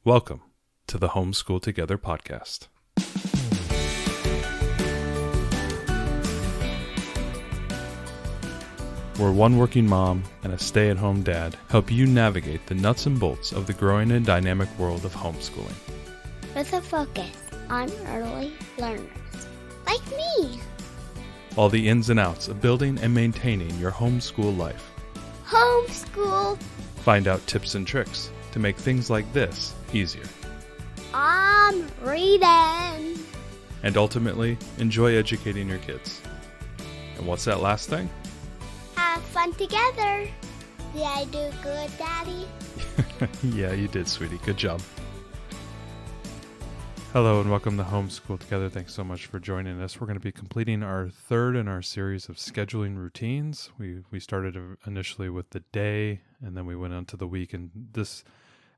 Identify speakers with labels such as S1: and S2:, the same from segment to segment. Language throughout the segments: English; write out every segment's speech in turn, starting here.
S1: Welcome to the Homeschool Together podcast. Where one working mom and a stay-at-home dad help you navigate the nuts and bolts of the growing and dynamic world of homeschooling.
S2: With a focus on early learners, like me.
S1: All the ins and outs of building and maintaining your homeschool life.
S2: Homeschool.
S1: Find out tips and tricks to make things like this easier.
S2: I'm reading.
S1: And ultimately, enjoy educating your kids. And what's that last thing?
S2: Have fun together. Did I do good, Daddy?
S1: Yeah, you did, sweetie. Good job. Hello and welcome to Homeschool Together. Thanks so much for joining us. We're going to be completing our third in our series of scheduling routines. We started initially with the day, and then we went on to the week. And this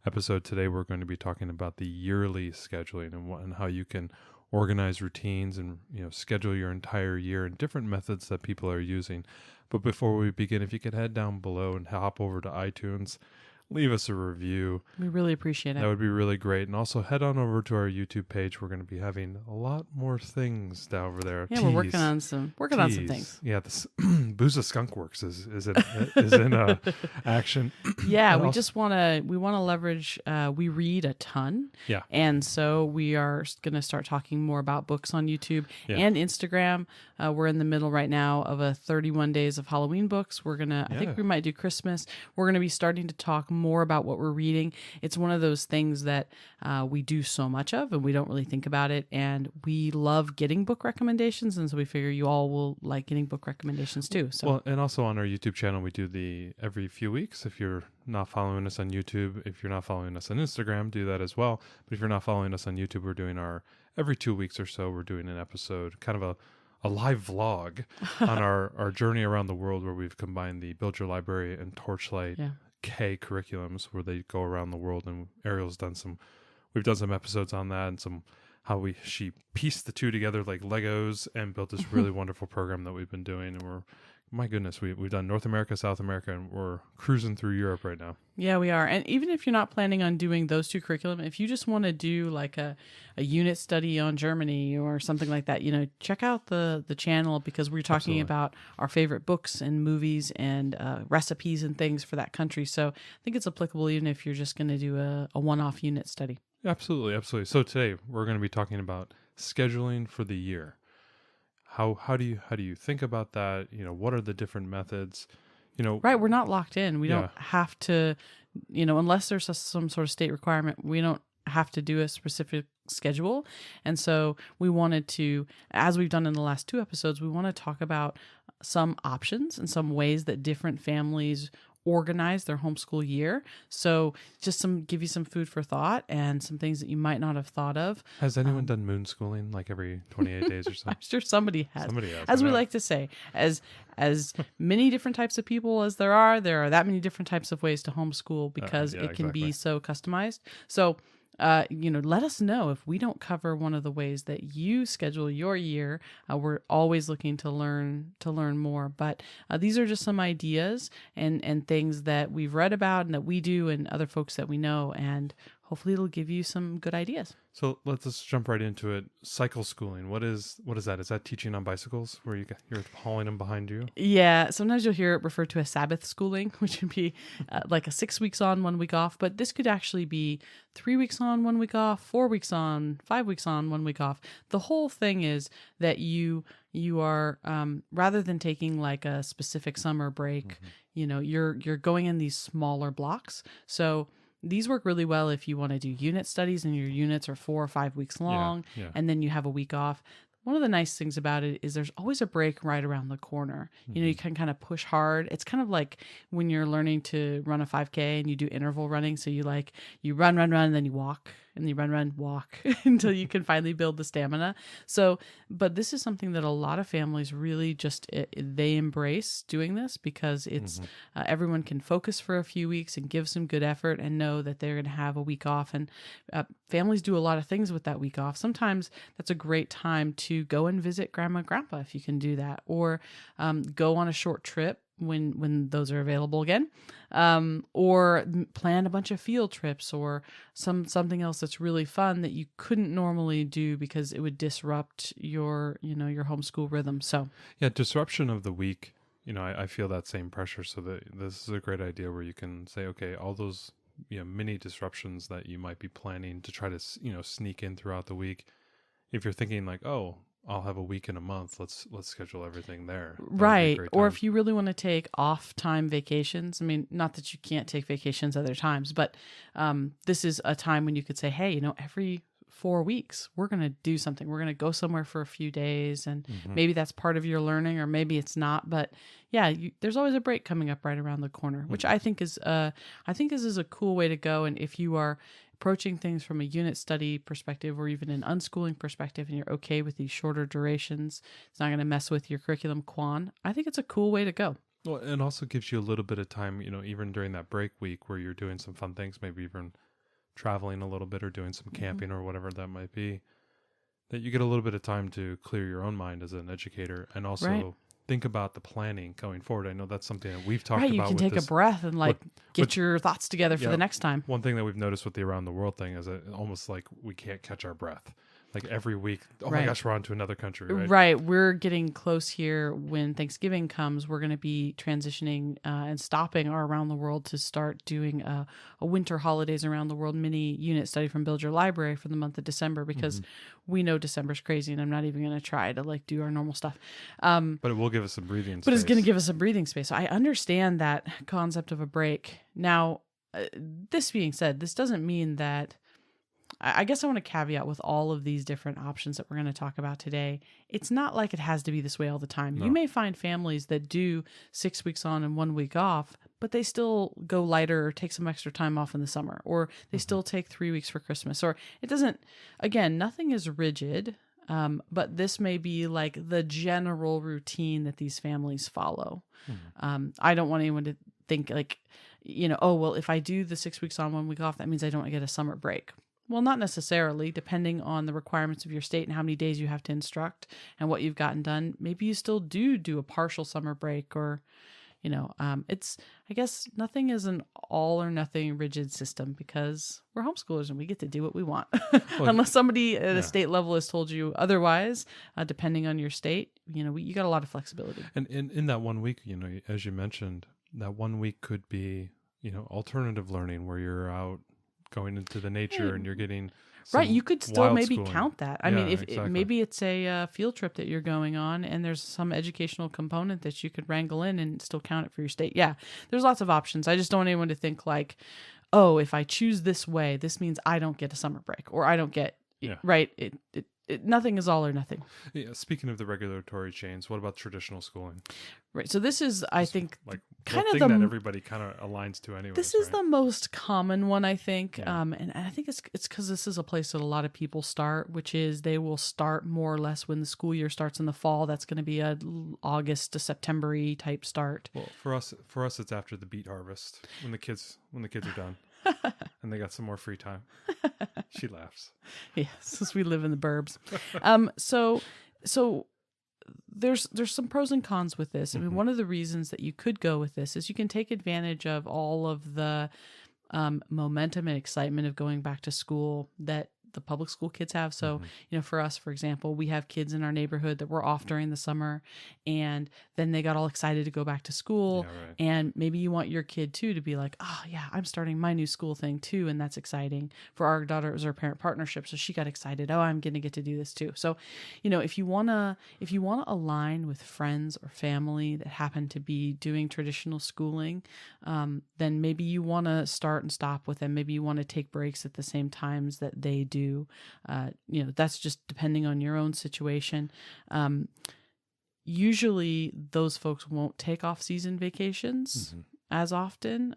S1: episode today, we're going to be talking about the yearly scheduling and how you can organize routines and schedule your entire year and different methods that people are using. But before we begin, if you could head down below and hop over to iTunes, leave us a review.
S3: We really appreciate it.
S1: That would be really great. And also head on over to our YouTube page. We're going to be having a lot more things down over there.
S3: Yeah, we're working on some things.
S1: Yeah, this Booza Skunk Works is in action.
S3: Yeah, we want to leverage. We read a ton.
S1: Yeah,
S3: and so we are going to start talking more about books on YouTube and Instagram. We're in the middle right now of a 31 days of Halloween books. We're gonna. I think we might do Christmas. We're going to be starting to talk more about what we're reading. It's one of those things that we do so much of and we don't really think about it, and we love getting book recommendations, and so we figure you all will like getting book recommendations too. So
S1: well, and also on our YouTube channel we do the every few weeks. If you're not following us on YouTube, if you're not following us on Instagram, do that as well. But if you're not following us on YouTube, we're doing our every 2 weeks or so, we're doing an episode, kind of a live vlog on our journey around the world, where we've combined the Build Your Library and Torchlight K curriculums, where they go around the world. And Ariel's we've done some episodes on that, and she pieced the two together like Legos and built this really wonderful program that we've been doing. And we've done North America, South America, and we're cruising through Europe right now.
S3: Yeah, we are. And even if you're not planning on doing those two curriculum, if you just want to do like a unit study on Germany or something like that, check out the channel, because we're talking about our favorite books and movies and recipes and things for that country. So I think it's applicable even if you're just going to do a one-off unit study.
S1: Absolutely, absolutely. So today we're going to be talking about scheduling for the year. How do you think about that? What are the different methods?
S3: Right, we're not locked in. We don't have to, unless there's some sort of state requirement, we don't have to do a specific schedule. And so we wanted to, as we've done in the last two episodes, we want to talk about some options and some ways that different families organize their homeschool year. So just give you some food for thought and some things that you might not have thought of.
S1: Has anyone done moon schooling like every 28 days or so?
S3: I'm sure somebody has.
S1: As
S3: we like to say, as many different types of people as there are that many different types of ways to homeschool, because it can be so customized. So let us know if we don't cover one of the ways that you schedule your year. We're always looking to learn more, but these are just some ideas and things that we've read about and that we do and other folks that we know, and hopefully it'll give you some good ideas.
S1: So let's just jump right into it. Cycle schooling. What is that? Is that teaching on bicycles where you're hauling them behind you?
S3: Yeah. Sometimes you'll hear it referred to as Sabbath schooling, which would be like a 6 weeks on, 1 week off. But this could actually be 3 weeks on, 1 week off, 4 weeks on, 5 weeks on, 1 week off. The whole thing is that you are, rather than taking like a specific summer break, you're going in these smaller blocks. So these work really well if you want to do unit studies and your units are 4 or 5 weeks long, and then you have a week off. One of the nice things about it is there's always a break right around the corner. You can kind of push hard. It's kind of like when you're learning to run a 5K and you do interval running. So you run, and then you walk, and you run, walk until you can finally build the stamina. So, but this is something that a lot of families really they embrace doing this, because it's everyone can focus for a few weeks and give some good effort and know that they're going to have a week off. And families do a lot of things with that week off. Sometimes that's a great time to go and visit grandma and grandpa if you can do that, or go on a short trip when those are available again, or plan a bunch of field trips or something else that's really fun that you couldn't normally do because it would disrupt your homeschool rhythm. So
S1: Yeah, disruption of the week. I feel that same pressure. So that this is a great idea where you can say, okay, all those mini disruptions that you might be planning to try to sneak in throughout the week. If you're thinking like, oh, I'll have a week in a month, let's schedule everything there. That would be a
S3: right.
S1: great
S3: Or
S1: time.
S3: if you really want to take off time vacations, I mean, not that you can't take vacations other times, but this is a time when you could say, hey, every 4 weeks, we're going to do something. We're going to go somewhere for a few days, and maybe that's part of your learning, or maybe it's not. But yeah, there's always a break coming up right around the corner, which I think is this is a cool way to go. And if you are approaching things from a unit study perspective or even an unschooling perspective, and you're okay with these shorter durations, it's not going to mess with your curriculum quan, I think it's a cool way to go.
S1: Well, it also gives you a little bit of time, even during that break week where you're doing some fun things, maybe even traveling a little bit or doing some camping or whatever that might be, that you get a little bit of time to clear your own mind as an educator and also think about the planning going forward. I know that's something that we've talked about.
S3: You can take a breath and get your thoughts together for the next time.
S1: One thing that we've noticed with the around the world thing is that almost like we can't catch our breath. Like every week, my gosh, we're on to another country, right?
S3: Right. We're getting close here. When Thanksgiving comes, we're going to be transitioning and stopping our Around the World to start doing a winter holidays around the world mini unit study from Build Your Library for the month of December, because we know December's crazy, and I'm not even going to try to do our normal stuff.
S1: But it will give us some breathing space.
S3: But it's going to give us some breathing space. So I understand that concept of a break. Now, this being said, this doesn't mean that, I guess I want to caveat with all of these different options that we're going to talk about today. It's not like it has to be this way all the time. No. You may find families that do 6 weeks on and 1 week off, but they still go lighter or take some extra time off in the summer, or they still take 3 weeks for Christmas, or it doesn't, again, nothing is rigid. But this may be like the general routine that these families follow. I don't want anyone to think like, oh, well, if I do the 6 weeks on, 1 week off, that means I don't get a summer break. Well, not necessarily, depending on the requirements of your state and how many days you have to instruct and what you've gotten done. Maybe you still do a partial summer break, or, it's, I guess nothing is an all or nothing rigid system, because we're homeschoolers and we get to do what we want. Unless somebody at a state level has told you otherwise, depending on your state, you got a lot of flexibility.
S1: And in that 1 week, as you mentioned, that 1 week could be, alternative learning where you're out going into the nature and you're getting
S3: right. You could still maybe
S1: schooling.
S3: Count that. I mean, if maybe it's a field trip that you're going on and there's some educational component that you could wrangle in and still count it for your state. Yeah, there's lots of options. I just don't want anyone to think like, oh, if I choose this way, this means I don't get a summer break, or I don't get right. Nothing is all or nothing.
S1: Yeah. Speaking of the regulatory chains, what about traditional schooling?
S3: Right. So this is, I think,
S1: like
S3: kind of
S1: that everybody kind of aligns to anyway.
S3: This is the most common one, I think. And I think it's because this is a place that a lot of people start, which is they will start more or less when the school year starts in the fall. That's going to be a August to September-y type start.
S1: Well, for us, it's after the beet harvest, when the kids are done. And they got some more free time. She laughs.
S3: Yes, since we live in the burbs. So there's some pros and cons with this. I mean, one of the reasons that you could go with this is you can take advantage of all of the momentum and excitement of going back to school that the public school kids have. So, for us, for example, we have kids in our neighborhood that were off during the summer, and then they got all excited to go back to school.
S1: Yeah, right.
S3: And maybe you want your kid too to be like, oh yeah, I'm starting my new school thing too. And that's exciting. For our daughter, it was our parent partnership. So she got excited. Oh, I'm going to get to do this too. So, if you want to align with friends or family that happen to be doing traditional schooling, then maybe you want to start and stop with them. Maybe you want to take breaks at the same times that they do. That's just depending on your own situation. Usually those folks won't take off-season vacations as often,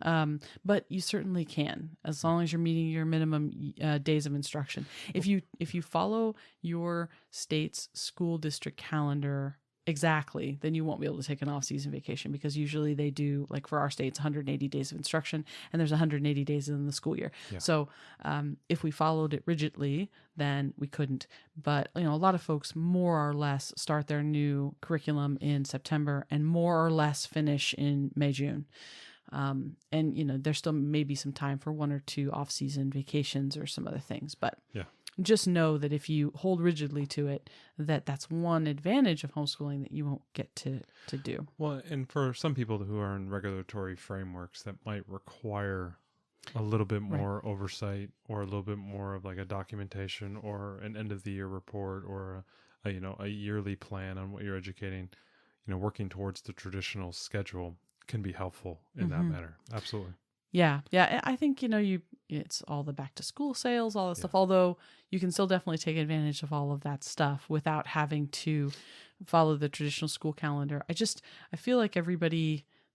S3: but you certainly can, as long as you're meeting your minimum days of instruction. If you follow your state's school district calendar exactly, then you won't be able to take an off-season vacation, because usually they do, like for our state, it's 180 days of instruction, and there's 180 days in the school year.
S1: Yeah.
S3: So if we followed it rigidly, then we couldn't. But a lot of folks more or less start their new curriculum in September and more or less finish in May, June. And there's still maybe some time for 1 or 2 off-season vacations or some other things, but
S1: Yeah.
S3: just know that if you hold rigidly to it, that's one advantage of homeschooling that you won't get to do.
S1: Well, and for some people who are in regulatory frameworks that might require a little bit more oversight, or a little bit more of like a documentation or an end of the year report, or a yearly plan on what you're educating, working towards the traditional schedule can be helpful in that matter. Absolutely.
S3: Yeah. I think, it's all the back to school sales, all that stuff, although you can still definitely take advantage of all of that stuff without having to follow the traditional school calendar. I feel like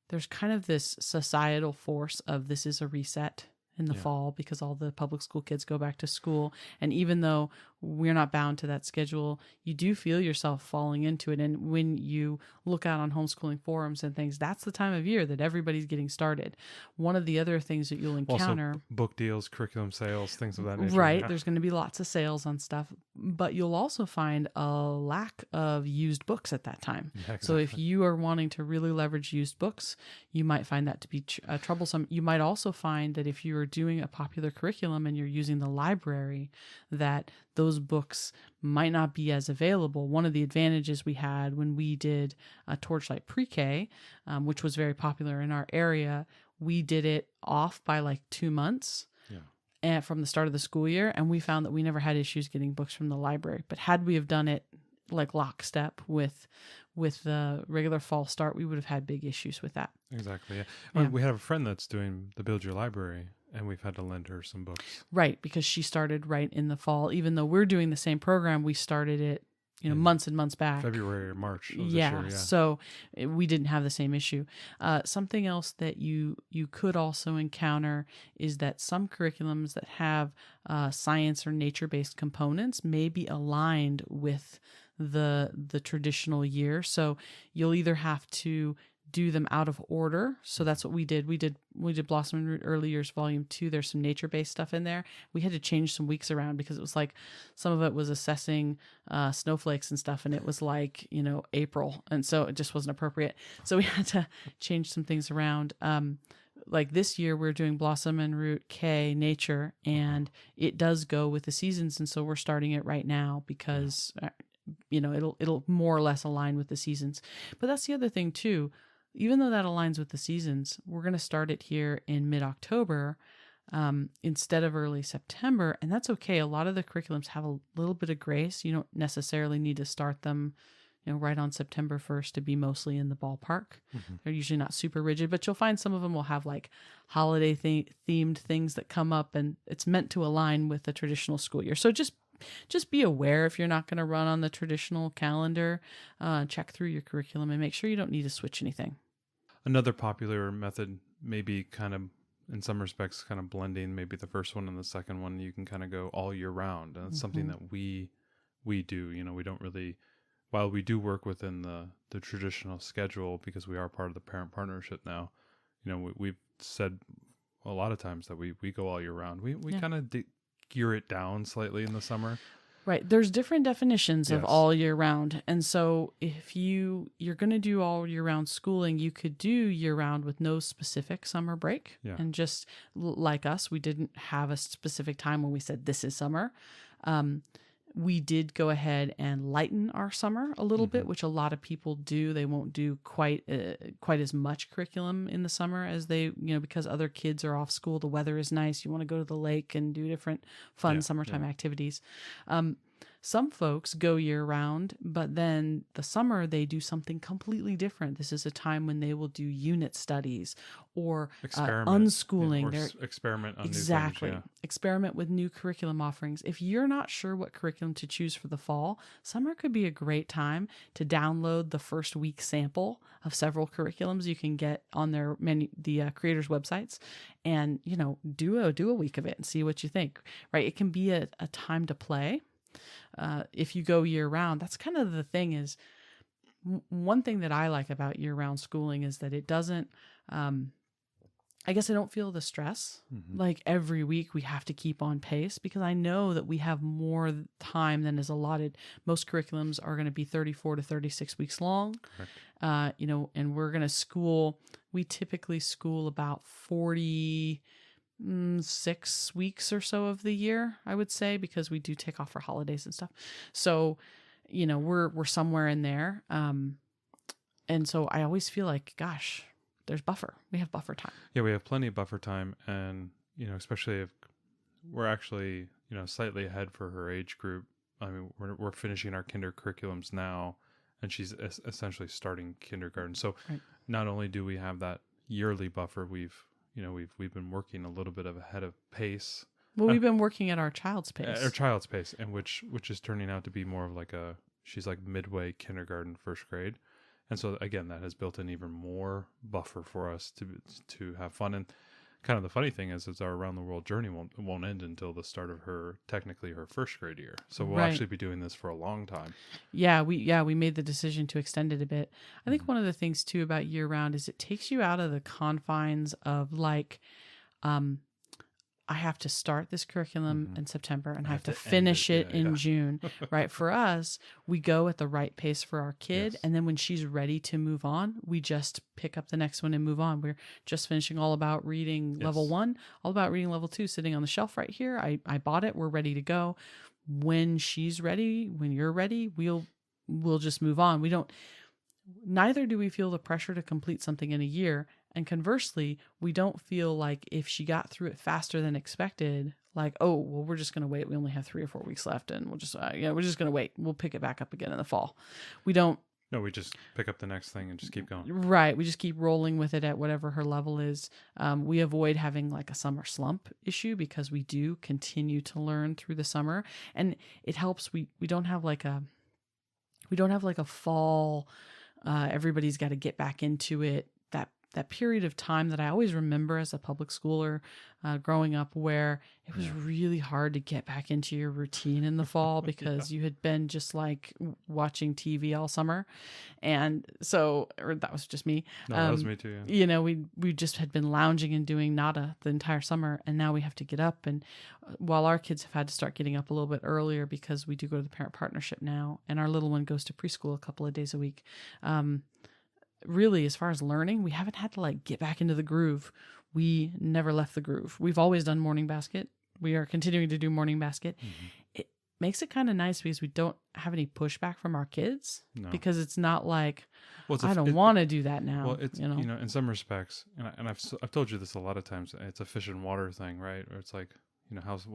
S3: there's kind of this societal force of this is a reset in the fall, because all the public school kids go back to school. And even though we're not bound to that schedule, you do feel yourself falling into it. And when you look out on homeschooling forums and things, that's the time of year that everybody's getting started. One of the other things that you'll encounter...
S1: Also, book deals, curriculum sales, things of that nature.
S3: Right.
S1: Yeah.
S3: There's going to be lots of sales on stuff, but you'll also find a lack of used books at that time.
S1: Yeah, exactly.
S3: So if you are wanting to really leverage used books, you might find that to be troublesome. You might also find that if you are doing a popular curriculum and you're using the library, that those books might not be as available. One of the advantages we had when we did Torchlight Pre-K, which was very popular in our area, we did it off by like 2 months. And from the start of the school year, and we found that we never had issues getting books from the library. But had we have done it like lockstep with the regular fall start, we would have had big issues with that.
S1: Exactly. Yeah. We have a friend that's doing the Build Your Library, and we've had to lend her some books.
S3: Right, because she started right in the fall. Even though we're doing the same program, we started it months and months back.
S1: February or March of this
S3: yeah,
S1: year,
S3: so we didn't have the same issue. Something else that you could also encounter is that some curriculums that have science or nature-based components may be aligned with the traditional year. So you'll either have to do them out of order. So that's what we did. We did Blossom and Root Early Years Volume 2. There's some nature-based stuff in there. We had to change some weeks around because it was like some of it was assessing snowflakes and stuff, and it was like, April. And so it just wasn't appropriate. So we had to change some things around. Like this year we're doing Blossom and Root K Nature, and it does go with the seasons. And so we're starting it right now because, it'll more or less align with the seasons. But that's the other thing too. Even though that aligns with the seasons, we're going to start it here in mid-October instead of early September. And that's okay. A lot of the curriculums have a little bit of grace. You don't necessarily need to start them right on September 1st to be mostly in the ballpark. Mm-hmm. They're usually not super rigid, but you'll find some of them will have like holiday themed things that come up, and it's meant to align with the traditional school year. So just be aware if you're not going to run on the traditional calendar, check through your curriculum and make sure you don't need to switch anything.
S1: Another popular method, maybe kind of in some respects, kind of blending maybe the first one and the second one. You can kind of go all year round. And it's something that we do. We don't really, while we do work within the traditional schedule because we are part of the parent partnership now, we've said a lot of times that we go all year round. We kind of gear it down slightly in the summer.
S3: Right. There's different definitions of all year round. And so if you're going to do all year round schooling, you could do year round with no specific summer break. Yeah. And just like us, we didn't have a specific time when we said this is summer. We did go ahead and lighten our summer a little bit, which a lot of people do. They won't do quite as much curriculum in the summer as they, because other kids are off school. The weather is nice. You want to go to the lake and do different fun summertime activities. Some folks go year round, but then the summer they do something completely different. This is a time when they will do unit studies or unschooling.
S1: Or experiment on
S3: exactly.
S1: new things. Yeah.
S3: Experiment with new curriculum offerings. If you're not sure what curriculum to choose for the fall, summer could be a great time to download the first week sample of several curriculums you can get on their the creators' websites, and do a week of it and see what you think. Right? It can be a time to play. If you go year round, that's kind of the thing is one thing that I like about year-round schooling is that it doesn't, I guess I don't feel the stress. Like every week we have to keep on pace because I know that we have more time than is allotted. Most curriculums are going to be 34 to 36 weeks long. You know, and we're going to we typically school about 46 weeks or so of the year, I would say, because we do take off for holidays and stuff. So, you know, we're somewhere in there. And so I always feel like, gosh, there's buffer. We have buffer time.
S1: Yeah, we have plenty of buffer time. And, you know, especially if we're actually, you know, slightly ahead for her age group. I mean, we're finishing our kinder curriculums now, and she's essentially starting kindergarten. So not only do we have that yearly buffer, we've been working a little bit ahead of pace.
S3: Well, we've been working at our child's pace.
S1: And which is turning out to be more of like she's like midway kindergarten, first grade. And so again, that has built in even more buffer for us to have fun. And kind of the funny thing is our around the world journey won't end until the start of her first grade year. So we'll actually be doing this for a long time.
S3: Yeah, we made the decision to extend it a bit. I think one of the things too about year round is it takes you out of the confines of like, I have to start this curriculum in September and I have to finish it in June, right? For us, we go at the right pace for our kid. And then when she's ready to move on, we just pick up the next one and move on. We're just finishing All About Reading level 1, All About Reading level 2, sitting on the shelf right here. I bought it. We're ready to go. When she's ready, when you're ready, we'll just move on. Neither do we feel the pressure to complete something in a year. And conversely, we don't feel like if she got through it faster than expected, like, oh, well, we're just going to wait. We only have 3 or 4 weeks left and we're just going to wait. We'll pick it back up again in the fall. We don't.
S1: No, we just pick up the next thing and just keep going.
S3: Right. We just keep rolling with it at whatever her level is. We avoid having like a summer slump issue because we do continue to learn through the summer, and it helps. We don't have like a fall. Everybody's got to get back into it. That period of time that I always remember as a public schooler growing up, where it was really hard to get back into your routine in the fall because you had been just like watching TV all summer. And so, or that was just me.
S1: No, that was me too. Yeah.
S3: You know, we just had been lounging and doing nada the entire summer. And now we have to get up. And while our kids have had to start getting up a little bit earlier because we do go to the parent partnership now, and our little one goes to preschool a couple of days a week. Really, as far as learning, we haven't had to like get back into the groove. We never left the groove. We've always done morning basket. We are continuing to do morning basket. It makes it kind of nice because we don't have any pushback from our kids because it's not like, I don't want to do that now.
S1: Well, it's, you know, in some respects, and I've told you this a lot of times, it's a fish and water thing, right? Or it's like, you know, how's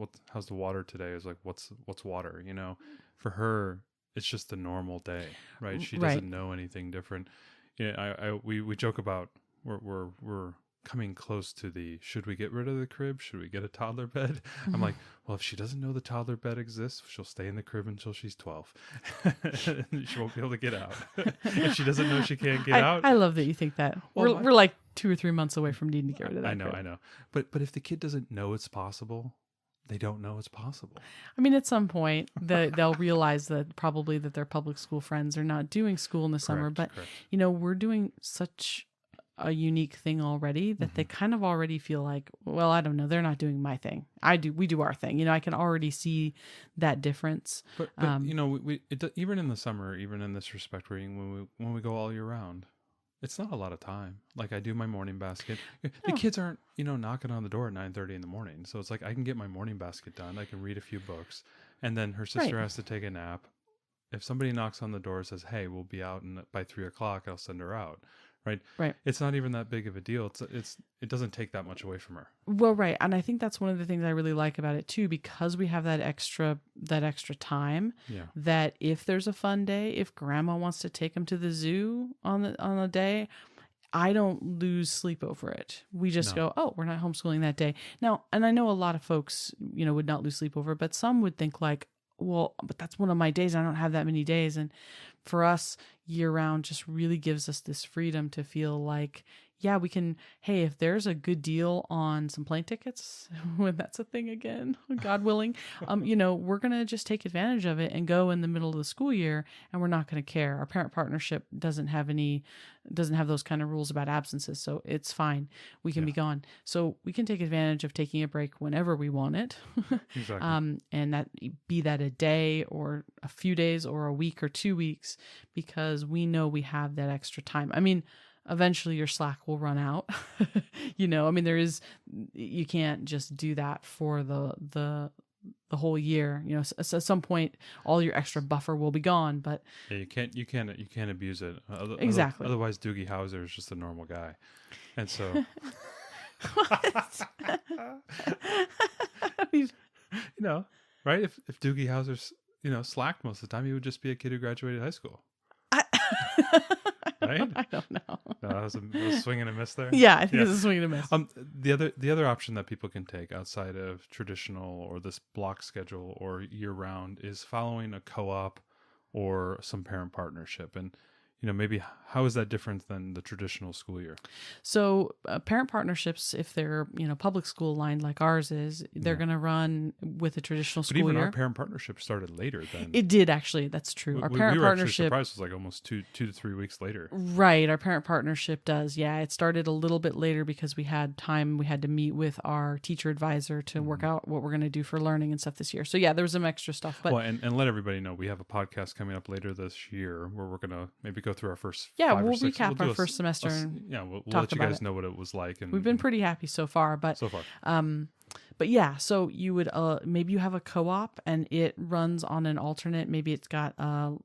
S1: the water today? Is like, what's water? You know, for her, it's just a normal day, right? She doesn't know anything different. Yeah, we joke about we're coming close to should we get rid of the crib? Should we get a toddler bed? I'm like, well, if she doesn't know the toddler bed exists, she'll stay in the crib until she's 12. She won't be able to get out. If she doesn't know she can't get out.
S3: I love that you think that. Well, we're like 2 or 3 months away from needing to get rid of that.
S1: I know. But if the kid doesn't know it's possible, they don't know it's possible.
S3: I mean, at some point, they'll realize that probably that their public school friends are not doing school in the summer. But, you know, we're doing such a unique thing already that they kind of already feel like, well, I don't know, they're not doing my thing. We do our thing. You know, I can already see that difference.
S1: But you know, even in the summer, even in this respect, when we go all year round, it's not a lot of time. Like I do my morning basket. The kids aren't, you know, knocking on the door at 9:30 in the morning. So it's like I can get my morning basket done. I can read a few books, and then her sister has to take a nap. If somebody knocks on the door and says, "Hey, we'll be out by 3:00," I'll send her out. Right. It's not even that big of a deal. It doesn't take that much away from her.
S3: Well, right. And I think that's one of the things I really like about it too, because we have that extra time.
S1: Yeah.
S3: That if there's a fun day, if grandma wants to take them to the zoo on a day, I don't lose sleep over it. We just go, oh, we're not homeschooling that day. Now, and I know a lot of folks, you know, would not lose sleep over it, but some would think like, well, but that's one of my days. I don't have that many days. And for us, year round just really gives us this freedom to feel like, yeah, we can, hey, if there's a good deal on some plane tickets, when that's a thing again, God willing, we're going to just take advantage of it and go in the middle of the school year, and we're not going to care. Our parent partnership doesn't have those kind of rules about absences. So it's fine. We can be gone. So we can take advantage of taking a break whenever we want it.
S1: Exactly.
S3: And that be that a day or a few days or a week or 2 weeks, because we know we have that extra time. I mean, eventually your slack will run out. You can't just do that for the whole year. So at some point all your extra buffer will be gone, but
S1: Yeah, you can't abuse it.
S3: Exactly.
S1: Otherwise, Doogie Howser is just a normal guy, and so
S3: what?
S1: right? If Doogie Howser's slacked most of the time, he would just be a kid who graduated high school. Right?
S3: I don't know.
S1: No, that was a swing and a miss there.
S3: Yeah, I think it's a swing and a miss.
S1: The other option that people can take outside of traditional or this block schedule or year round is following a co-op or some parent partnership. And maybe how is that different than the traditional school year?
S3: So parent partnerships, if they're public school aligned like ours is, they're going to run with a traditional school year.
S1: But even our parent partnership started later than
S3: it did, actually. That's true. Our parent
S1: we were
S3: partnership
S1: surprised it was like almost 2 to 3 weeks later.
S3: Right, our parent partnership does. Yeah, it started a little bit later because we had time. We had to meet with our teacher advisor to work out what we're going to do for learning and stuff this year. So yeah, there was some extra stuff. But
S1: and let everybody know we have a podcast coming up later this year where we're going to maybe go through our first
S3: we'll recap our first semester.
S1: We'll let you guys know what it was like. And
S3: we've been pretty happy so far. But yeah, so you would maybe you have a co-op and it runs on an alternate. Maybe it's got 3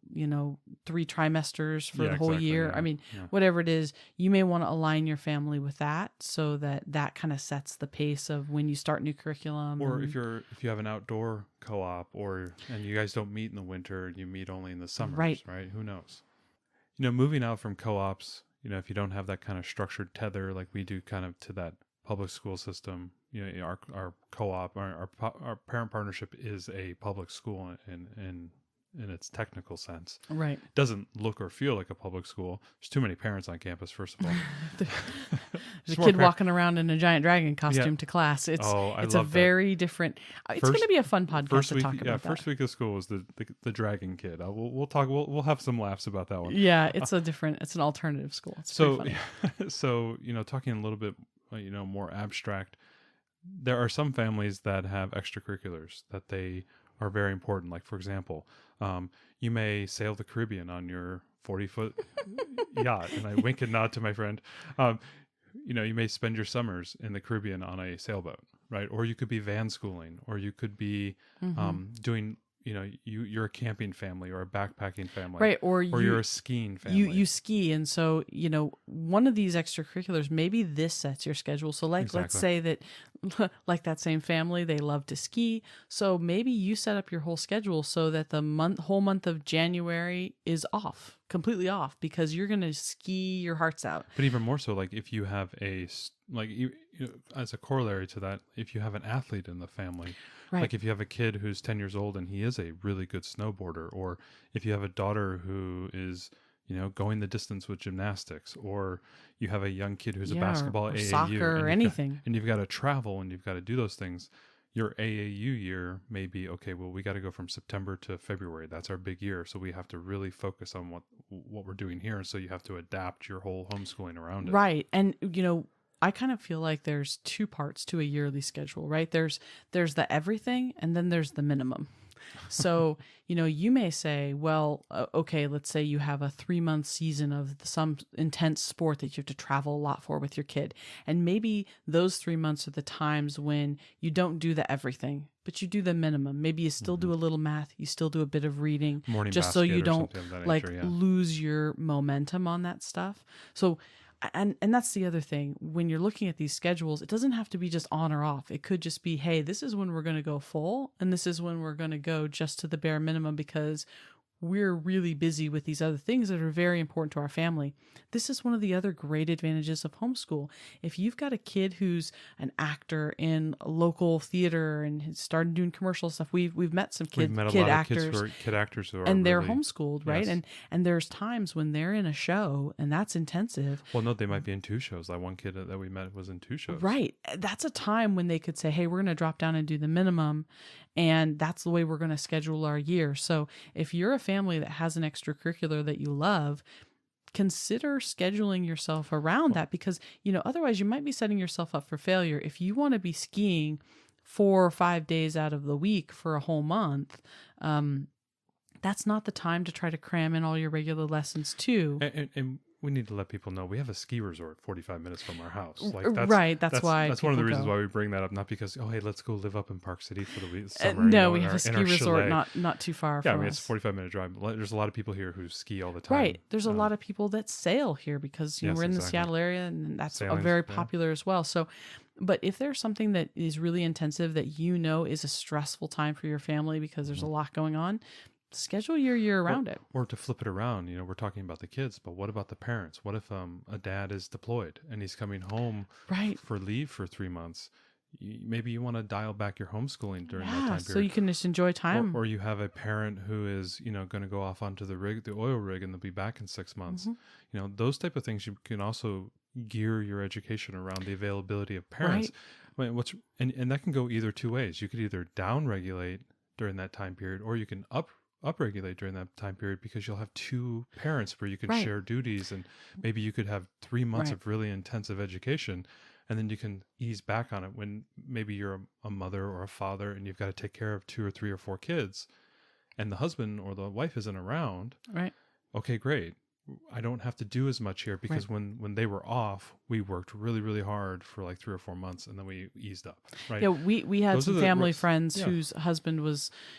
S3: trimesters for the whole year.
S1: Yeah,
S3: I mean, whatever it is, you may want to align your family with that so that kind of sets the pace of when you start new curriculum.
S1: Or if you have an outdoor co-op and you guys don't meet in the winter, you meet only in the summers, right? Who knows? Moving out from co-ops, if you don't have that kind of structured tether like we do kind of to that public school system, our co-op, our parent partnership is a public school in its technical sense.
S3: Right.
S1: It doesn't look or feel like a public school. There's too many parents on campus, first of all.
S3: There's a kid walking around in a giant dragon costume to class. It's a very different. It's going to be a fun podcast to talk about. Yeah,
S1: first week of school was the dragon kid. We'll talk. We'll have some laughs about that one.
S3: Yeah, it's it's an alternative school. It's
S1: so talking a little bit more abstract. There are some families that have extracurriculars that they are very important. Like, for example, you may sail the Caribbean on your 40-foot yacht, and I wink and nod to my friend. You may spend your summers in the Caribbean on a sailboat, right? Or you could be van schooling, or you could be doing. You're a camping family or a backpacking family,
S3: right? Or
S1: you're a skiing family.
S3: You ski, and so one of these extracurriculars, maybe this sets your schedule. So let's say that, like that same family, they love to ski. So maybe you set up your whole schedule so that the whole month of January is completely off, because you're going to ski your hearts out.
S1: But even more so, like if you have as a corollary to that, if you have an athlete in the family. Right. Like if you have a kid who's 10 years old and he is a really good snowboarder, or if you have a daughter who is, going the distance with gymnastics, or you have a young kid who's a basketball
S3: or
S1: AAU,
S3: soccer or anything,
S1: and you've got to travel and you've got to do those things. Your AAU year may be, okay, well, we got to go from September to February. That's our big year. So we have to really focus on what we're doing here. So you have to adapt your whole homeschooling around it.
S3: Right. And, I kind of feel like there's 2 parts to a yearly schedule, right? There's the everything, and then there's the minimum. So, you may say, well, okay, let's say you have a 3-month season of some intense sport that you have to travel a lot for with your kid. And maybe those 3 months are the times when you don't do the everything, but you do the minimum. Maybe you still do a little math, you still do a bit of reading,
S1: morning
S3: just so you don't
S1: nature,
S3: lose your momentum on that stuff. So, and that's the other thing. When you're looking at these schedules, it doesn't have to be just on or off. It could just be, hey, this is when we're going to go full, and this is when we're going to go just to the bare minimum, because we're really busy with these other things that are very important to our family. This is one of the other great advantages of homeschool. If you've got a kid who's an actor in a local theater and has started doing commercial stuff, we've met some
S1: We've
S3: kid
S1: met a
S3: kid
S1: lot
S3: actors,
S1: of kids who are kid actors who are
S3: and they're
S1: really,
S3: homeschooled, right?
S1: yes.
S3: And there's times when they're in a show, and that's intensive.
S1: Well, no, they might be in 2 shows. Like one kid that we met was in 2 shows.
S3: Right. That's a time when they could say, hey, we're going to drop down and do the minimum. And that's the way we're going to schedule our year. So if you're a family that has an extracurricular that you love, consider scheduling yourself around that, because, otherwise you might be setting yourself up for failure. If you want to be skiing 4 or 5 days out of the week for a whole month, that's not the time to try to cram in all your regular lessons too.
S1: And we need to let people know we have a ski resort 45 minutes from our house. Like
S3: That's why
S1: that's one of the reasons
S3: go.
S1: why we bring that up. Not because hey, let's go live up in Park City for the week. Summer,
S3: no, we have a
S1: in
S3: ski
S1: our
S3: resort
S1: chalet.
S3: not too far
S1: Yeah,
S3: from
S1: I mean
S3: us.
S1: it's a 45-minute drive. There's a lot of people here who ski all the time.
S3: Right. There's a lot of people that sail here because
S1: Yes,
S3: we're in the
S1: exactly.
S3: Seattle area, and that's
S1: Sailing's,
S3: very
S1: yeah.
S3: popular as well. So, but if there's something that is really intensive that is a stressful time for your family because there's a lot going on, schedule your year around it.
S1: Or to flip it around, we're talking about the kids, but what about the parents? What if a dad is deployed and he's coming home
S3: Right.
S1: for leave for 3 months? Maybe you want to dial back your homeschooling during that time period.
S3: So you can just enjoy time.
S1: Or you have a parent who is, going to go off onto the oil rig, and they'll be back in 6 months.
S3: Mm-hmm.
S1: Those type of things, you can also gear your education around the availability of parents.
S3: Right.
S1: I mean, and that can go either 2 ways. You could either down regulate during that time period, or you can upregulate during that time period, because you'll have 2 parents where you can
S3: Right.
S1: share duties, and maybe you could have 3 months
S3: Right.
S1: of really intensive education, and then you can ease back on it when maybe you're a mother or a father and you've got to take care of 2 or 3 or 4 kids, and the husband or the wife isn't around.
S3: Right.
S1: Okay, great. I don't have to do as much here, because when they were off, we worked really, really hard for like 3 or 4 months, and then we eased up. Right.
S3: Yeah, we had
S1: Those are
S3: some
S1: the
S3: family
S1: risks.
S3: friends
S1: Yeah.
S3: whose husband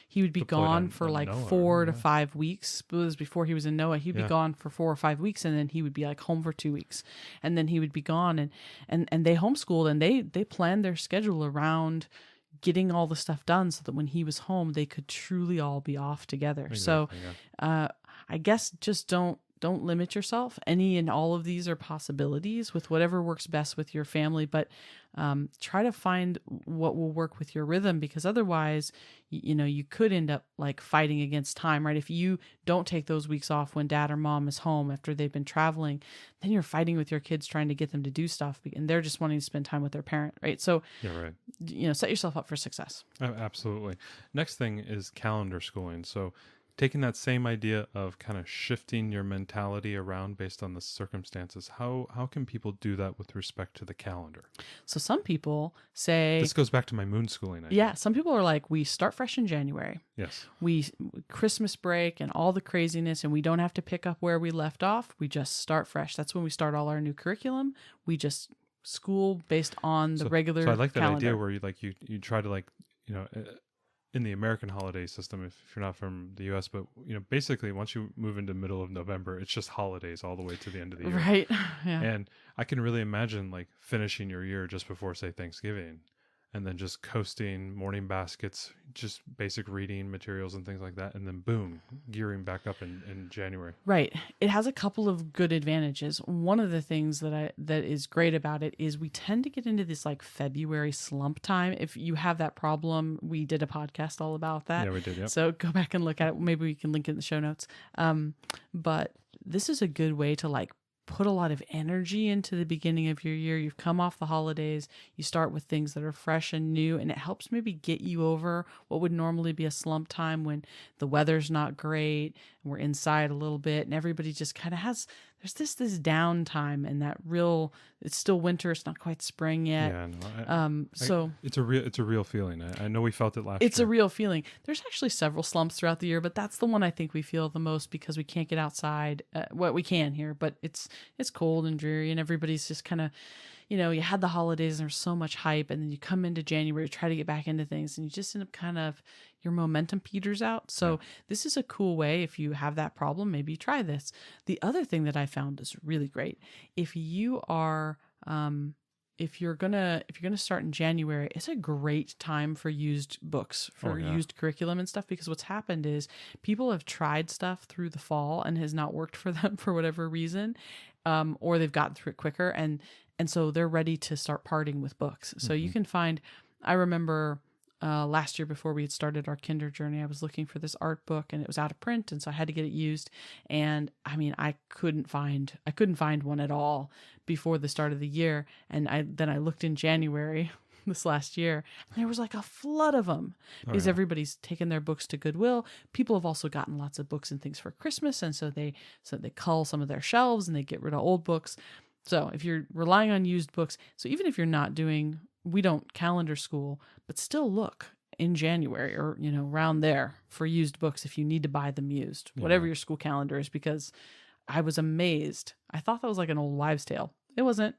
S3: he would be
S1: Deployed
S3: gone for
S1: on
S3: like
S1: NOAA,
S3: 4 to
S1: yeah.
S3: 5 weeks. It was before he was in NOAA. He'd be
S1: Yeah.
S3: gone for 4 or 5 weeks, and then he would be like home for 2 weeks, and then he would be gone. And they homeschooled, and they planned their schedule around getting all the stuff done so that when he was home, they could truly all be off together.
S1: Exactly,
S3: So I guess just don't limit yourself. Any and all of these are possibilities with whatever works best with your family, but try to find what will work with your rhythm, because otherwise, you could end up like fighting against time, right? If you don't take those weeks off when dad or mom is home after they've been traveling, then you're fighting with your kids trying to get them to do stuff, and they're just wanting to spend time with their parent, right? So,
S1: Yeah, right.
S3: set yourself up for success.
S1: Absolutely. Next thing is calendar schooling. So taking that same idea of kind of shifting your mentality around based on the circumstances, how can people do that with respect to the calendar?
S3: So some people say,
S1: This goes back to my moon schooling idea.
S3: yeah, some people are like, we start fresh in January.
S1: Yes.
S3: We Christmas break and all the craziness, and we don't have to pick up where we left off. We just start fresh. That's when we start all our new curriculum. We just school based on the regular
S1: So I like that
S3: calendar.
S1: idea where you try to in the American holiday system, if you're not from the US, but basically once you move into middle of November, it's just holidays all the way to the end of the year.
S3: Right. Yeah.
S1: And I can really imagine like finishing your year just before, say, Thanksgiving, and then just coasting, morning baskets, just basic reading materials and things like that. And then boom, gearing back up in January.
S3: Right. It has a couple of good advantages. One of the things that is great about it is we tend to get into this like February slump time. If you have that problem, we did a podcast all about that.
S1: Yeah, we did. Yep.
S3: So go back and look at it. Maybe we can link it in the show notes. But this is a good way to like put a lot of energy into the beginning of your year. You've come off the holidays. You start with things that are fresh and new, and it helps maybe get you over what would normally be a slump time when the weather's not great and we're inside a little bit, and everybody just kind of there's this downtime, and that it's still winter. It's not quite spring yet.
S1: Yeah, no, it's a real feeling. I know we felt it last year.
S3: It's a real feeling. There's actually several slumps throughout the year, but that's the one I think we feel the most because we can't get outside. We can here, but it's cold and dreary, and everybody's just kind of, you had the holidays and there's so much hype, and then you come into January, try to get back into things, and you just end up kind of, your momentum peters out. So This is a cool way. If you have that problem, maybe try this. The other thing that I found is really great. If you are, if you're gonna start in January, it's a great time for used books, for used curriculum and stuff, because what's happened is people have tried stuff through the fall and has not worked for them for whatever reason, or they've gotten through it quicker, and so they're ready to start parting with books. So you can find, I remember last year before we had started our kinder journey, I was looking for this art book and it was out of print, and so I had to get it used. And I mean, I couldn't find one at all before the start of the year. And then I looked in January this last year, and there was like a flood of them because everybody's taken their books to Goodwill. People have also gotten lots of books and things for Christmas, and so they cull some of their shelves and they get rid of old books. So if you're relying on used books, so even if you're not doing, we don't calendar school, but still look in January or, around there for used books if you need to buy them used, whatever your school calendar is, because I was amazed. I thought that was like an old wives' tale. It wasn't.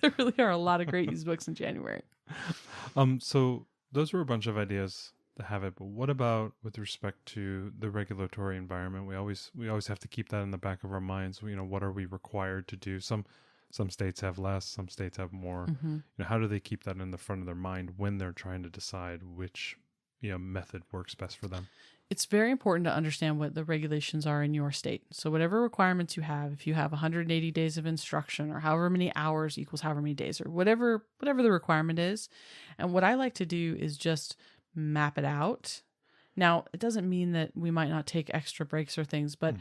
S3: There really are a lot of great used books in January.
S1: So those were a bunch of ideas to have it, but what about with respect to the regulatory environment? We always have to keep that in the back of our minds. What are we required to do? Some states have less, some states have more. How do they keep that in the front of their mind when they're trying to decide which method works best for them?
S3: It's very important to understand what the regulations are in your state. So whatever requirements you have, if you have 180 days of instruction or however many hours equals however many days, or whatever the requirement is. And what I like to do is just map it out. Now, it doesn't mean that we might not take extra breaks or things, but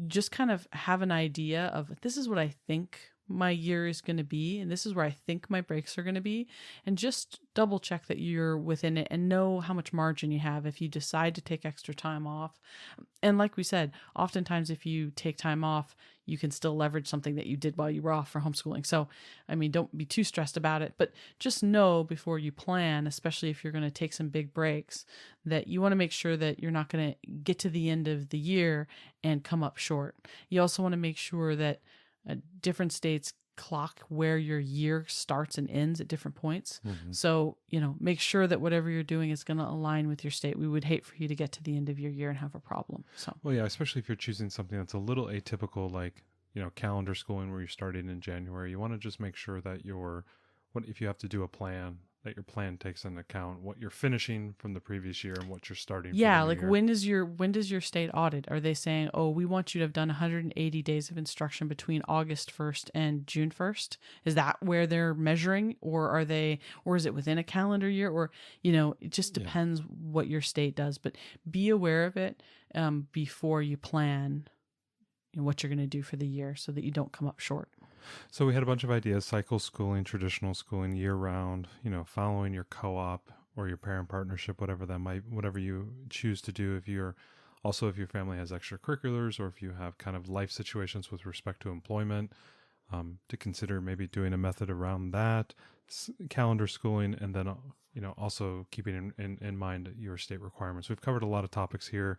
S3: just kind of have an idea of, this is what I think my year is going to be, and this is where I think my breaks are going to be, and just double check that you're within it and know how much margin you have if you decide to take extra time off. And like we said, oftentimes if you take time off, you can still leverage something that you did while you were off for homeschooling. So, I mean, don't be too stressed about it, but just know before you plan, especially if you're going to take some big breaks, that you want to make sure that you're not going to get to the end of the year and come up short. You also want to make sure that different states clock where your year starts and ends at different points. So, make sure that whatever you're doing is going to align with your state. We would hate for you to get to the end of your year and have a problem. So,
S1: well, yeah, especially if you're choosing something that's a little atypical, like, calendar schooling where you're starting in January, you want to just make sure that if you have to do a plan, that your plan takes into account what you're finishing from the previous year and what you're starting.
S3: Yeah, like year. When does your state audit? Are they saying, oh, we want you to have done 180 days of instruction between August 1st and June 1st? Is that where they're measuring, or is it within a calendar year? Or, it just depends what your state does, but be aware of it before you plan what you're going to do for the year so that you don't come up short.
S1: So we had a bunch of ideas: cycle schooling, traditional schooling, year round, following your co-op or your parent partnership, whatever you choose to do. If your family has extracurriculars, or if you have kind of life situations with respect to employment, to consider maybe doing a method around that, calendar schooling, and then, also keeping in mind your state requirements. We've covered a lot of topics here.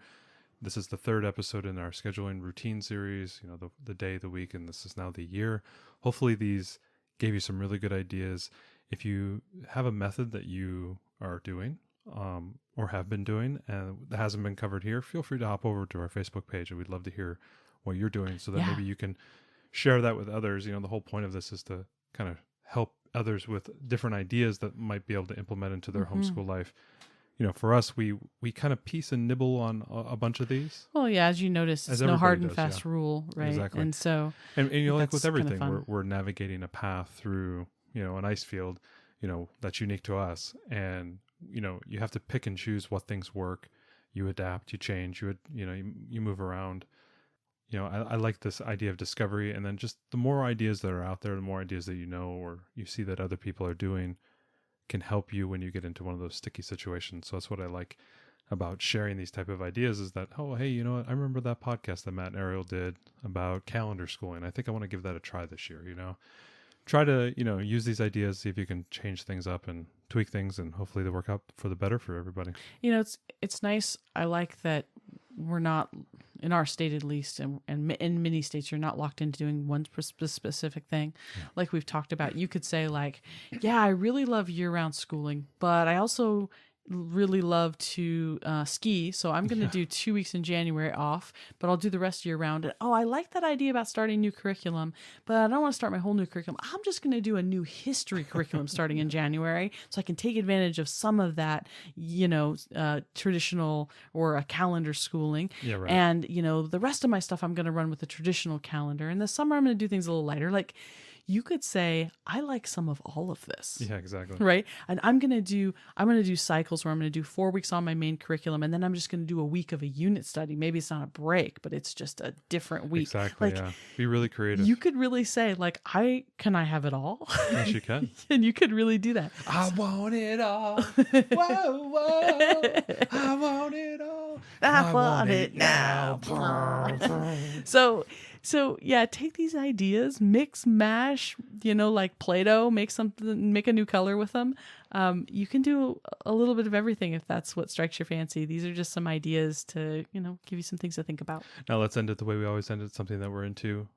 S1: This is the third episode in our scheduling routine series, the day, the week, and this is now the year. Hopefully these gave you some really good ideas. If you have a method that you are doing or have been doing and that hasn't been covered here, feel free to hop over to our Facebook page, and we'd love to hear what you're doing so that maybe you can share that with others. The whole point of this is to kind of help others with different ideas that might be able to implement into their homeschool life. For us, we kind of piece and nibble on a bunch of these.
S3: Well, yeah, as you notice, it's no hard and fast rule, right?
S1: Exactly.
S3: And so,
S1: and like with everything, we're navigating a path through, an ice field, that's unique to us. And, you have to pick and choose what things work. You adapt, you change, you move around. I like this idea of discovery, and then just the more ideas that are out there, the more ideas that or you see that other people are doing, can help you when you get into one of those sticky situations. So that's what I like about sharing these type of ideas, is that, oh, hey, you know what? I remember that podcast that Matt and Ariel did about calendar schooling. I think I want to give that a try this year. Try to, use these ideas, see if you can change things up and tweak things, and hopefully they work out for the better for everybody.
S3: It's nice. I like that we're not, in our state at least, and in many states, you're not locked into doing one specific thing. Yeah. Like we've talked about, you could say like, yeah, I really love year-round schooling, but I also really love to ski, so I'm going to do 2 weeks in January off, but I'll do the rest year round. And I like that idea about starting new curriculum, but I don't want to start my whole new curriculum. I'm just going to do a new history curriculum starting in January, so I can take advantage of some of that, traditional or a calendar schooling.
S1: Yeah, right.
S3: And, the rest of my stuff I'm going to run with a traditional calendar. In the summer, I'm going to do things a little lighter. Like, you could say, I like some of all of this.
S1: Yeah, exactly.
S3: Right. And I'm going to do cycles where I'm going to do 4 weeks on my main curriculum. And then I'm just going to do a week of a unit study. Maybe it's not a break, but it's just a different week.
S1: Exactly. Yeah. Be really creative.
S3: You could really say, like, I have it all.
S1: Yes, you can.
S3: And you could really do that.
S1: I want it all. Whoa, whoa. I want it all.
S3: I want it now. So yeah, take these ideas, mix, mash, like Play-Doh, make a new color with them. You can do a little bit of everything if that's what strikes your fancy. These are just some ideas to, give you some things to think about.
S1: Now let's end it the way we always end it, something that we're into.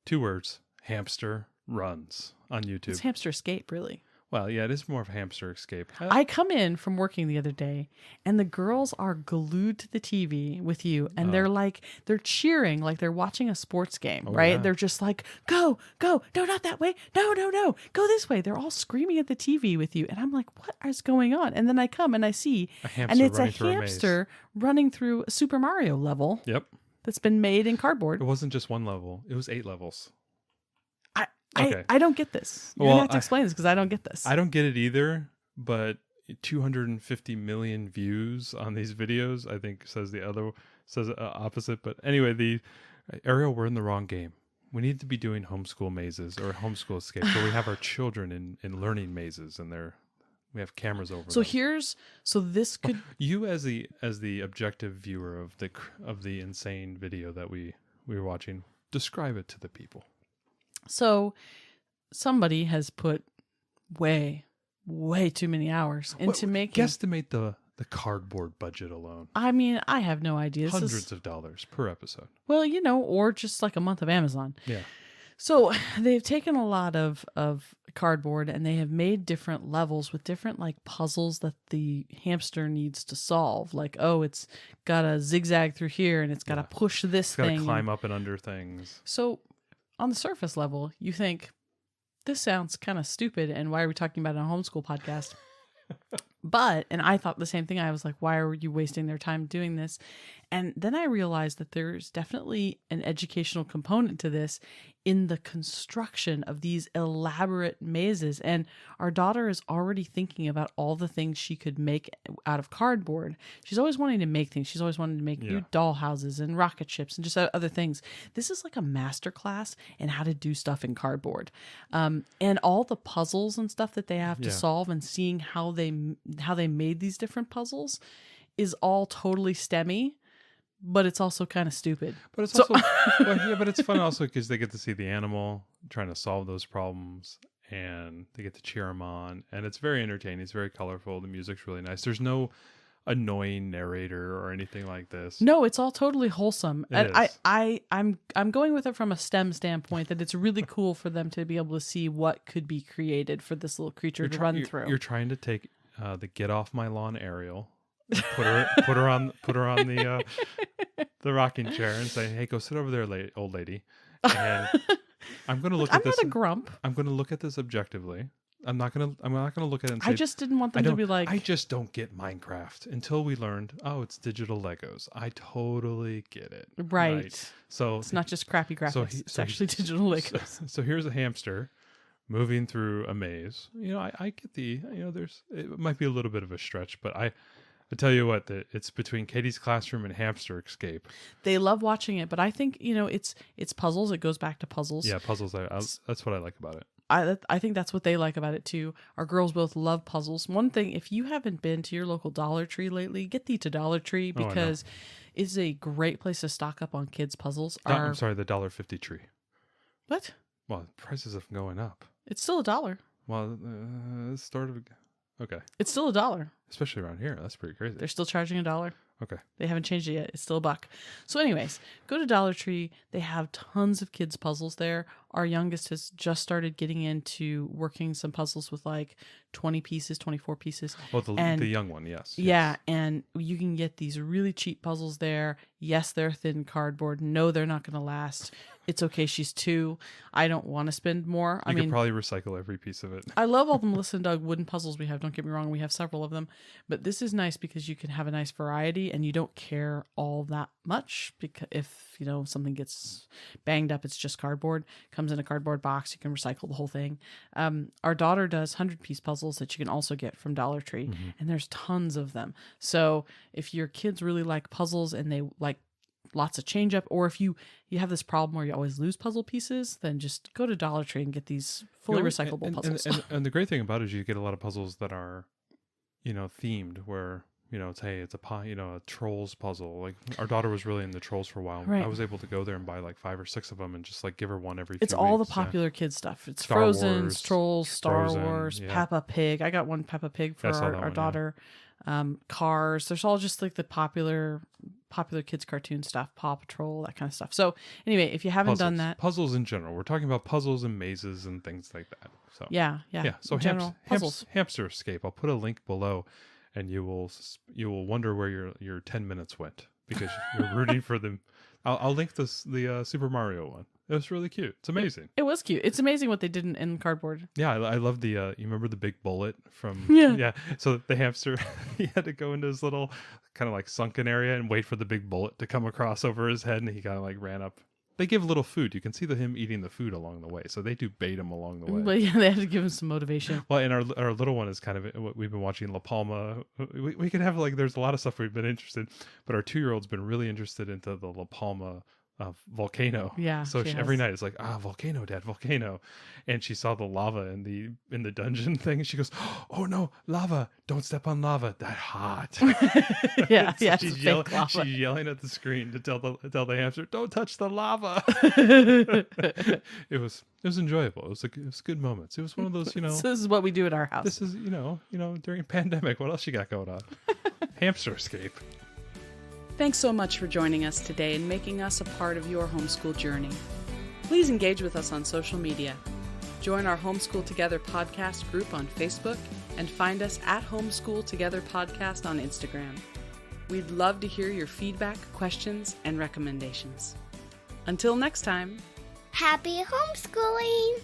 S1: 2 words: hamster runs on YouTube.
S3: It's hamster escape, really.
S1: Well, yeah, it is more of a hamster escape.
S3: I come in from working the other day, and the girls are glued to the TV with you, and they're cheering like they're watching a sports game, right?
S1: Yeah.
S3: They're just like, go, no, not that way, no, go this way. They're all screaming at the TV with you, and I'm like, what is going on? And then I come and I see, and it's a hamster running through a Super Mario level.
S1: Yep.
S3: That's been made in cardboard.
S1: It wasn't just 1 level; it was 8 levels.
S3: Okay. I don't get this. You're going to have to explain this because I don't get this.
S1: I don't get it either, but 250 million views on these videos, I think, says opposite. But anyway, Ariel, we're in the wrong game. We need to be doing homeschool mazes or homeschool escapes where we have our children in learning mazes and we have cameras over them.
S3: This could...
S1: You as the objective viewer of the insane video that we were watching, describe it to the people.
S3: So somebody has put way too many hours into making...
S1: Guesstimate the cardboard budget alone.
S3: I mean, I have no idea.
S1: Hundreds of dollars per episode.
S3: Well, or just like a month of Amazon.
S1: Yeah.
S3: So they've taken a lot of cardboard and they have made different levels with different like puzzles that the hamster needs to solve. Like, it's got to zigzag through here and it's got to push this thing.
S1: It's got to climb up and under things.
S3: So on the surface level, you think, this sounds kind of stupid, and why are we talking about it on a homeschool podcast? And I thought the same thing. I was like, why are you wasting their time doing this? And then I realized that there's definitely an educational component to this in the construction of these elaborate mazes. And our daughter is already thinking about all the things she could make out of cardboard. She's always wanting to make things. She's always wanting to make new doll houses and rocket ships and just other things. This is like a master class in how to do stuff in cardboard. And all the puzzles and stuff that they have to solve and seeing how they made these different puzzles is all totally STEMmy. But it's also kind of stupid.
S1: But it's also, but it's fun also because they get to see the animal trying to solve those problems, and they get to cheer them on, and it's very entertaining. It's very colorful. The music's really nice. There's no annoying narrator or anything like this.
S3: No, it's all totally wholesome.
S1: It
S3: is. I'm going with it from a STEM standpoint that it's really cool for them to be able to see what could be created for this little creature to run through.
S1: You're trying to take the "Get Off My Lawn" Ariel. Put her on the rocking chair and say, "Hey, go sit over there, old lady." And I'm going to look at this.
S3: I'm not a grump.
S1: I'm going to look at this objectively. I'm not going to look at it and say,
S3: I just didn't want them to be like,
S1: I just don't get Minecraft until we learned, it's digital Legos. I totally get it.
S3: Right.
S1: So
S3: it's not just crappy graphics. It's actually digital Legos.
S1: So here's a hamster moving through a maze. I get it might be a little bit of a stretch, but I tell you what, it's between Katie's Classroom and Hamster Escape.
S3: They love watching it, but I think, it's puzzles. It goes back to puzzles.
S1: Yeah, puzzles. That's what I like about it.
S3: I think that's what they like about it too. Our girls both love puzzles. One thing, if you haven't been to your local Dollar Tree lately, get thee to Dollar Tree because it's a great place to stock up on kids' puzzles.
S1: I'm sorry, the $1.50 tree.
S3: What?
S1: Well, prices have going up.
S3: It's still $1.
S1: Well, it started... Okay.
S3: It's still $1.
S1: Especially around here. That's pretty crazy.
S3: They're still charging $1.
S1: Okay.
S3: They haven't changed it yet. It's still $1. So anyways, go to Dollar Tree. They have tons of kids' puzzles there. Our youngest has just started getting into working some puzzles with like 20 pieces, 24 pieces.
S1: Oh, the young one, yes.
S3: Yeah, and you can get these really cheap puzzles there. Yes, they're thin cardboard. No, they're not going to last. It's okay. She's 2. I don't want to spend more.
S1: You could probably recycle every piece of it.
S3: I love all the Melissa and Doug wooden puzzles we have. Don't get me wrong. We have several of them. But this is nice because you can have a nice variety and you don't care all that much. Because if, something gets banged up, it's just cardboard. Comes in a cardboard box. You can recycle the whole thing. Our daughter does 100-piece puzzles that you can also get from Dollar Tree.
S1: Mm-hmm.
S3: And there's tons of them. So if your kids really like puzzles and they like lots of change up, or if you have this problem where you always lose puzzle pieces, then just go to Dollar Tree and get these fully recyclable puzzles.
S1: And the great thing about it is you get a lot of puzzles that are, themed, where it's a trolls puzzle. Like our daughter was really into trolls for a while.
S3: Right.
S1: I was able to go there and buy like 5 or 6 of them and just like give her one every.
S3: It's
S1: few
S3: all
S1: weeks.
S3: the popular kids stuff. It's
S1: Star
S3: Frozen,
S1: Wars,
S3: Trolls, Star
S1: Frozen,
S3: Wars,
S1: yeah.
S3: Peppa Pig. I got one Peppa Pig for our
S1: one,
S3: daughter. Cars. There's all just like the popular kids cartoon stuff, Paw Patrol, that kind of stuff. So anyway, if you haven't done that,
S1: puzzles in general, we're talking about puzzles and mazes and things like that. So
S3: yeah.
S1: So
S3: puzzles.
S1: Hamster Escape. I'll put a link below, and you will wonder where your 10 minutes went because you're rooting for them. I'll link the Super Mario one. It was really cute. It's amazing.
S3: It was cute. It's amazing what they did in cardboard.
S1: Yeah, I love the. You remember the big bullet from?
S3: Yeah.
S1: So the hamster, he had to go into his little kind of like sunken area and wait for the big bullet to come across over his head, and he kind of like ran up. They give little food. You can see him eating the food along the way. So they do bait him along the way.
S3: But yeah, they had to give him some motivation.
S1: Well, and our little one is kind of what we've been watching La Palma. We could have there's a lot of stuff we've been interested, but our 2-year-old's been really interested into the La Palma volcano.
S3: Yeah.
S1: So every night it's like, volcano, Dad, volcano. And she saw the lava in the dungeon thing. And she goes, oh no, lava! Don't step on lava. That hot.
S3: Yeah.
S1: She's yelling at the screen to tell the hamster, don't touch the lava. It was enjoyable. It was good moments. It was one of those,
S3: This is what we do at our house.
S1: This is during pandemic. What else you got going on? Hamster Escape.
S4: Thanks so much for joining us today and making us a part of your homeschool journey. Please engage with us on social media. Join our Homeschool Together podcast group on Facebook and find us at Homeschool Together Podcast on Instagram. We'd love to hear your feedback, questions, and recommendations. Until next time.
S2: Happy homeschooling!